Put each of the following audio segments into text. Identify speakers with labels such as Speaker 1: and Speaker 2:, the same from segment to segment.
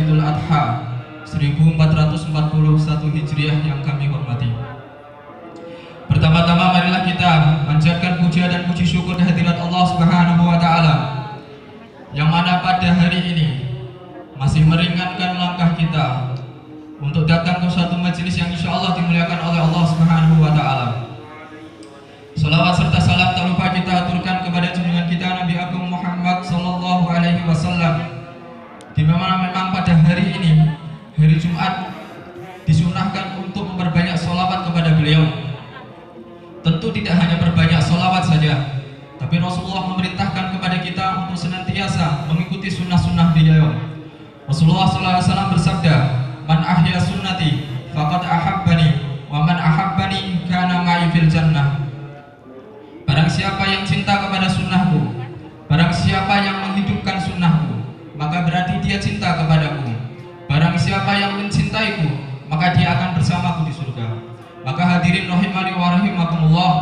Speaker 1: Idul Adha 1441 Hijriah yang kami hormati. Pertama-tama marilah kita panjatkan puja dan puji syukur kehadirat Allah Subhanahu wa taala yang mana pada hari ini masih meringankan langkah kita untuk datang ke suatu majelis yang insya Allah dimuliakan oleh Allah Subhanahu wa taala. Salawat serta salam tak lupa kita aturkan kepada junjungan kita Nabi Agung Muhammad sallallahu alaihi wasallam, di mana memang pada hari ini, hari Jumat, disunahkan untuk memperbanyak sholawat kepada beliau. Tentu tidak hanya berbanyak sholawat saja, tapi Rasulullah memerintahkan kepada kita untuk senantiasa mengikuti sunnah-sunnah beliau. Rasulullah SAW bersabda, "Man ahya sunnati faqad ahabbani, wa man ahabbani kana ma'i fil jannah." Barang siapa yang cinta kepada sunnahku, barang siapa yang menghidupkan sunnahku, maka berarti dia cinta kepadaku. Barang siapa yang mencintaiku, maka dia akan bersamaku di surga. Maka hadirin rahimani wa rahimakumullah,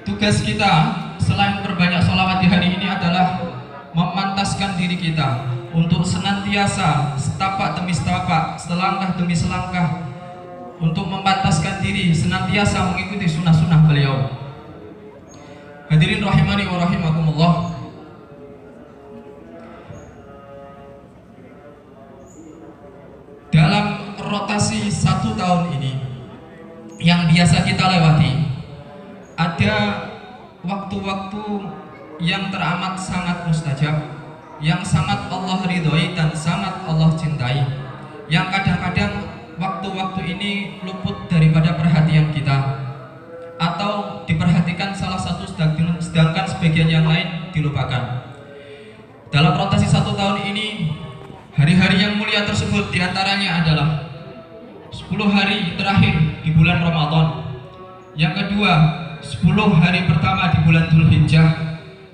Speaker 1: tugas kita selain berbanyak sholawat di hari ini adalah memantaskan diri kita untuk senantiasa setapak demi setapak, selangkah demi selangkah, untuk memantaskan diri senantiasa mengikuti sunnah-sunnah beliau. Hadirin rahimani wa rahimakumullah, dalam rotasi 1 tahun ini yang biasa kita lewati, ada waktu-waktu yang teramat sangat mustajab, yang sangat Allah ridhoi dan sangat Allah cintai, yang kadang-kadang waktu-waktu ini luput daripada perhatian kita, atau diperhatikan salah satu sedangkan sebagian yang lain dilupakan. Dalam rotasi 1 tahun ini, hari-hari yang mulia tersebut diantaranya adalah 10 hari terakhir di bulan Ramadan, yang kedua 10 hari pertama di bulan Dzulhijjah,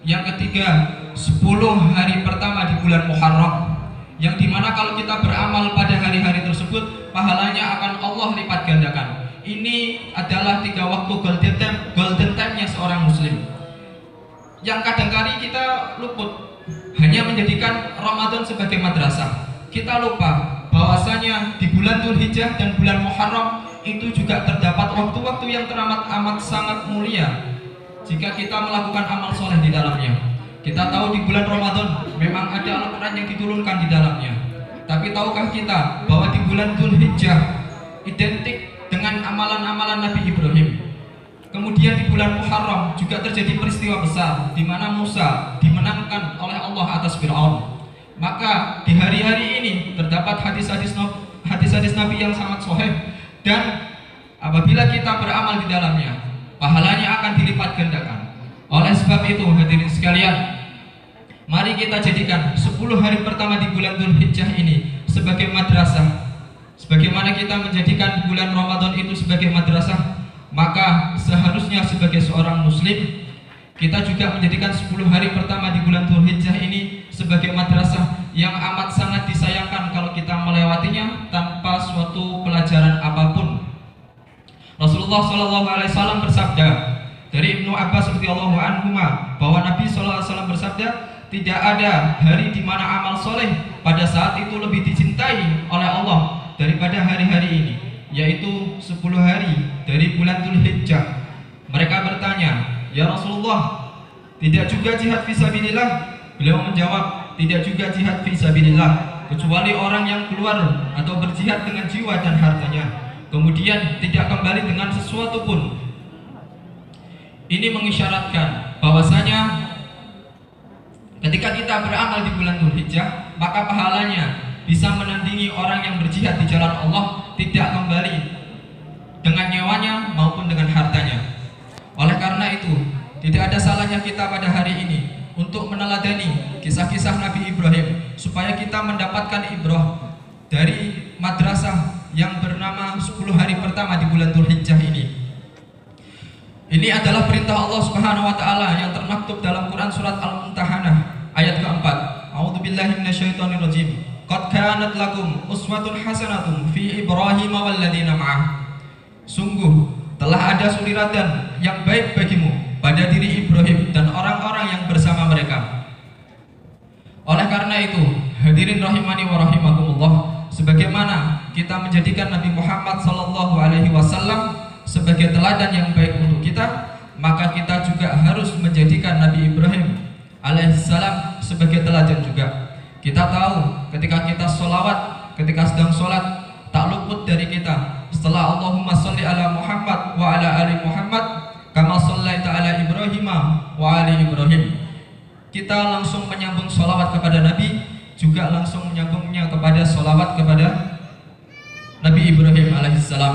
Speaker 1: yang ketiga 10 hari pertama di bulan Muharram, yang dimana kalau kita beramal pada hari-hari tersebut, pahalanya akan Allah lipat gandakan. Ini adalah 3 waktu golden time-nya seorang muslim, yang kadang-kali kita luput, hanya menjadikan Ramadan sebagai madrasah. Kita lupa bahwasanya di bulan Dzulhijjah dan bulan Muharram itu juga terdapat waktu-waktu yang teramat sangat mulia jika kita melakukan amal soleh di dalamnya. Kita tahu di bulan Ramadan memang ada Al-Quran yang diturunkan di dalamnya. Tapi tahukah kita bahwa di bulan Dzulhijjah identik dengan amalan-amalan Nabi Ibrahim. Kemudian di bulan Muharram juga terjadi peristiwa besar di mana Musa dimenangkan oleh Allah atas Fir'aun. Maka di hari-hari ini terdapat hadis-hadis Nabi yang sangat sahih, dan apabila kita beramal di dalamnya, pahalanya akan dilipat gandakan. Oleh sebab itu hadirin sekalian, mari kita jadikan 10 hari pertama di bulan Dzulhijjah ini sebagai madrasah. Sebagaimana kita menjadikan bulan Ramadan itu sebagai madrasah, maka seharusnya sebagai seorang muslim kita juga menjadikan 10 hari pertama di bulan Dzulhijjah ini sebagai madrasah yang amat sangat disayangkan kalau kita melewatinya tanpa suatu pelajaran apapun. Rasulullah SAW bersabda dari Ibnu Abbas radhiyallahu anhu bahwa Nabi SAW bersabda, tidak ada hari di mana amal soleh pada saat itu lebih dicintai oleh Allah daripada hari-hari ini, yaitu 10 hari dari bulan Dzulhijjah. Mereka bertanya, "Ya Rasulullah, tidak juga jihad fisabilillah?" Beliau menjawab, "Tidak juga jihad fisabilillah, kecuali orang yang keluar atau berjihad dengan jiwa dan hartanya, kemudian tidak kembali dengan sesuatu pun." Ini mengisyaratkan bahwasanya ketika kita beramal di bulan Dzulhijjah, maka pahalanya bisa menandingi orang yang berjihad di jalan Allah, tidak kembali dengan nyawanya maupun dengan hartanya. Oleh karena itu, tidak ada salahnya kita pada hari ini untuk meneladani kisah-kisah Nabi Ibrahim, supaya kita mendapatkan ibrah dari madrasah yang bernama 10 hari pertama di bulan Dzulhijjah ini. Ini adalah perintah Allah Subhanahu wa taala yang termaktub dalam Quran surat Al-Mumtahanah ayat keempat. A'udzubillahi minasyaitonirrajim. Qad kanat lakum uswatun hasanatun fi Ibrahim walladzina ma'ah. Sungguh telah ada suriatan yang baik bagimu pada diri Ibrahim dan orang-orang yang bersama mereka. Oleh karena itu, Hadirin rahimani wa rahimakumullah, sebagaimana kita menjadikan Nabi Muhammad sallallahu alaihi wasallam sebagai teladan yang baik untuk kita, maka kita juga harus menjadikan Nabi Ibrahim alaihissalam sebagai teladan juga. Kita tahu ketika kita sholawat, ketika sedang sholat, tak luput dari kita setelah Allahumma sholli ala Muhammad wa ala ali Muhammad kama shollaita ala Ibrahim wa ali Ibrahim, kita langsung menyambung sholawat kepada Nabi, juga langsung menyambungnya kepada sholawat kepada Nabi Ibrahim alaihissalam.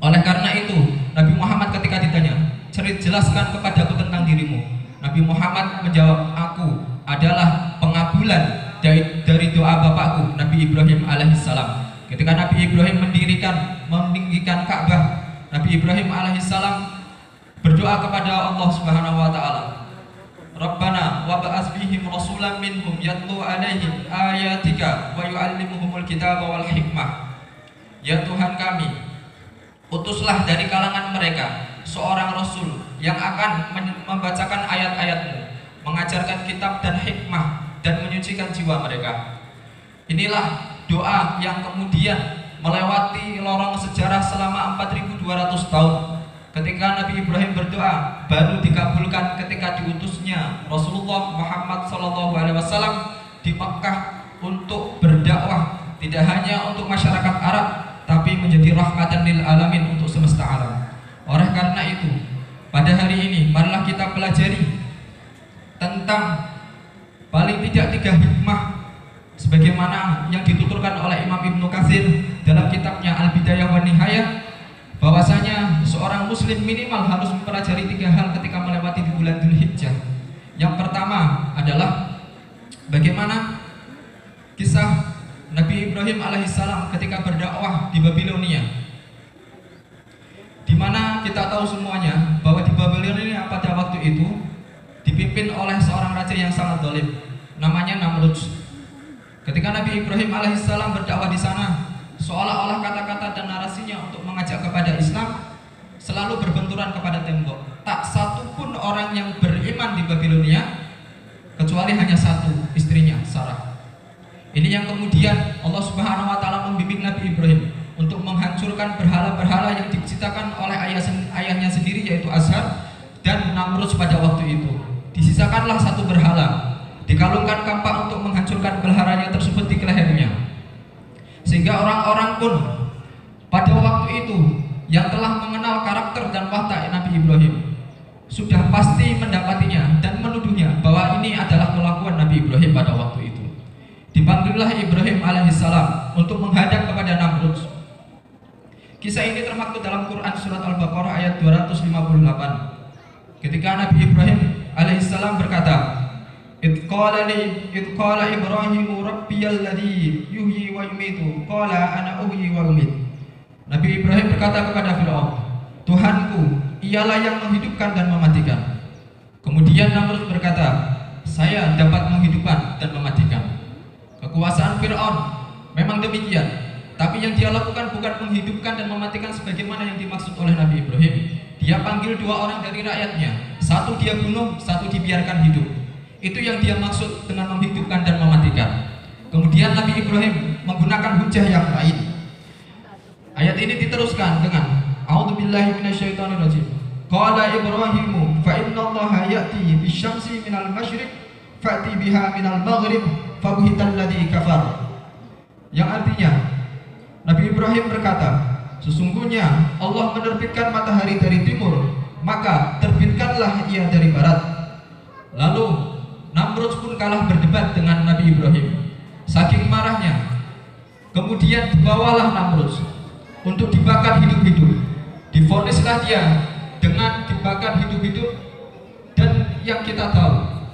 Speaker 1: Oleh karena itu, Nabi Muhammad ketika ditanya, jelaskan kepadaku tentang dirimu, Nabi Muhammad menjawab, aku adalah pengabulan dari doa bapakku Nabi Ibrahim alaihissalam. Ketika Nabi Ibrahim meninggikan Ka'bah, Nabi Ibrahim alaihissalam berdoa kepada Allah Subhanahu wa taala, Rabbana wa ba'ats fihim rasulan minhum yatlu alaihim ayatika wa yu'allimuhumul kitaba wal hikmah. Ya Tuhan kami, utuslah dari kalangan mereka seorang rasul yang akan membacakan ayat-ayat-Mu, mengajarkan kitab dan hikmah, dan menyucikan jiwa mereka. Inilah doa yang kemudian melewati lorong sejarah selama 4200 tahun. Ketika Nabi Ibrahim berdoa, baru dikabulkan ketika diutusnya Rasulullah Muhammad SAW di Makkah untuk berdakwah, tidak hanya untuk masyarakat Arab, tapi menjadi rahmatan lil alamin untuk semesta alam. Oleh karena itu, pada hari ini marilah kita pelajari tentang paling tidak 3 hikmah sebagaimana yang dituturkan oleh Imam Ibnu Katsir dalam kitabnya Al-Bidayah wa Nihayah, bahwasanya seorang muslim minimal harus mempelajari 3 hal ketika melewati di bulan Dzulhijjah. Yang pertama adalah bagaimana kisah Nabi Ibrahim alaihissalam ketika berdakwah di Babilonia, di mana kita tahu semuanya bahwa di Babilonia pada waktu itu dipimpin oleh seorang raja yang sangat zalim, namanya Namrud. Ketika Nabi Ibrahim alaihissalam berdakwah di sana, seolah-olah kata-kata dan narasinya untuk mengajak kepada Islam selalu berbenturan kepada tembok. Tak satu pun orang yang beriman di Babilonia kecuali hanya satu, istrinya Sarah. Ini yang kemudian Allah Subhanahu wa taala membimbing Nabi Ibrahim untuk menghancurkan berhala-berhala yang diciptakan oleh ayahnya sendiri, yaitu Azhar dan Namrud pada waktu itu. Disisakanlah satu berhala, dikalungkan kampak untuk menghancurkan berhalanya tersebut di lehernya, sehingga orang-orang pun pada waktu itu yang telah mengenal karakter dan watak Nabi Ibrahim sudah pasti mendapatinya dan menuduhnya bahwa ini adalah kelakuan Nabi Ibrahim pada waktu itu. Dipanggillah Ibrahim alaihissalam untuk menghadap kepada Namrud. Kisah ini termaktub dalam Quran surat Al-Baqarah ayat 258. Ketika Nabi Ibrahim alaihissalam berkata, Idh qala Ibrahimu rabbiyalladzi yuhyi wa yumitu qala ana uhyi wa umit. Nabi Ibrahim berkata kepada Firaun, Tuhanku, ialah yang menghidupkan dan mematikan. Kemudian Namrud berkata, saya dapat menghidupkan dan mematikan. Kekuasaan Firaun memang demikian, tapi yang dia lakukan bukan menghidupkan dan mematikan sebagaimana yang dimaksud oleh Nabi Ibrahim. Dia panggil 2 orang dari rakyatnya, satu dia bunuh, satu dibiarkan hidup. Itu yang dia maksud dengan menghidupkan dan mematikan. Kemudian Nabi Ibrahim menggunakan hujah yang lain. Ayat ini diteruskan dengan A'udzubillahi minasyaitonirrajim. Qala Ibrahimu fa innallaha ya'ti bisyamsi minal masyriq fa'ti biha minal maghrib fabuhital ladzi kafar. Yang artinya, Nabi Ibrahim berkata, sesungguhnya Allah menerbitkan matahari dari timur, maka terbitkanlah ia dari barat. Lalu Namrud pun kalah berdebat dengan Nabi Ibrahim. Saking marahnya, kemudian dibawalah Namrud untuk dibakar hidup-hidup. Divonislah dia dengan dibakar hidup-hidup. Dan yang kita tahu,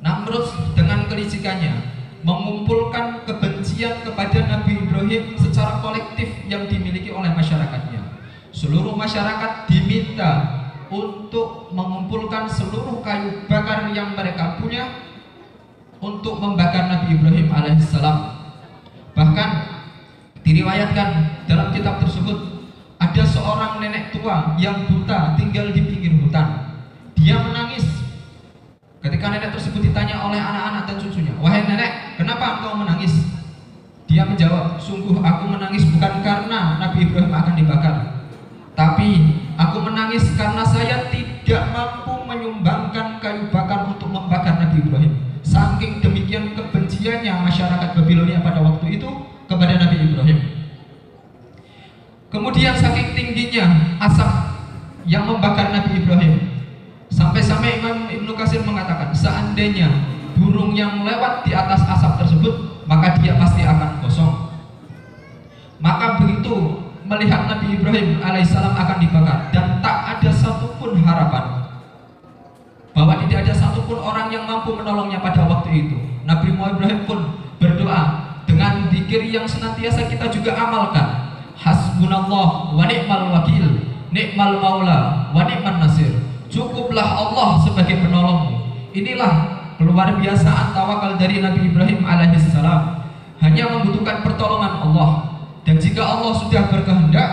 Speaker 1: Namrud dengan kelicikannya mengumpulkan kebencian kepada Nabi Ibrahim secara kolektif yang dimiliki oleh masyarakatnya. Seluruh masyarakat diminta untuk mengumpulkan seluruh kayu bakar yang mereka punya untuk membakar Nabi Ibrahim alaihissalam. Bahkan diriwayatkan dalam kitab tersebut ada seorang nenek tua yang buta tinggal di pinggir hutan. Dia menangis ketika nenek tersebut ditanya oleh anak-anak dan cucunya, wahai nenek, kenapa engkau Dia menjawab, sungguh aku menangis bukan karena Nabi Ibrahim akan dibakar, tapi aku menangis karena saya tidak mampu menyumbangkan kayu bakar untuk membakar Nabi Ibrahim. Saking demikian kebenciannya masyarakat Babilonia pada waktu itu kepada Nabi Ibrahim. Kemudian saking tingginya asap yang membakar Nabi Ibrahim, sampai-sampai Imam Ibnu Katsir mengatakan, seandainya burung yang lewat di atas asap tersebut, maka dia pasti akan kosong. Maka begitu melihat Nabi Ibrahim alaihissalam akan dibakar, dan tak ada satupun harapan, bahwa tidak ada satupun orang yang mampu menolongnya pada waktu itu, Nabi Ibrahim pun berdoa dengan zikir yang senantiasa kita juga amalkan, hasbunallah wa ni'mal wakil, ni'mal maula wa ni'man nasir. Cukuplah Allah sebagai penolongmu. Inilah keluar biasaan tawakal dari Nabi Ibrahim alaihissalam, hanya membutuhkan pertolongan Allah. Dan jika Allah sudah berkehendak,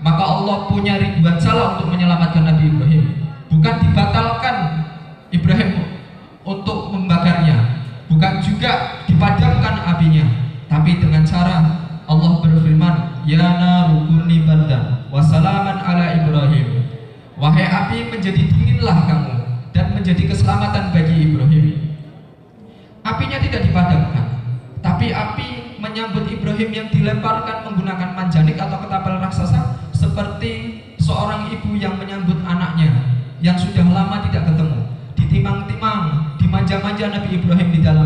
Speaker 1: maka Allah punya ribuan cara untuk menyelamatkan Nabi Ibrahim. Bukan dibatalkan Ibrahim untuk membakarnya, bukan juga dipadamkan apinya, tapi dengan cara Allah berfirman, ya naru kuni bardan wa salaman ala Ibrahim. Wahai api, menjadi dinginlah kamu dan menjadi keselamatan bagi Ibrahim. Apinya tidak dipadamkan, tapi api menyambut Ibrahim yang dilemparkan menggunakan manjanik atau ketapel raksasa, seperti seorang ibu yang menyambut anaknya yang sudah lama tidak ketemu. Ditimang-timang, dimanja-manja Nabi Ibrahim di dalam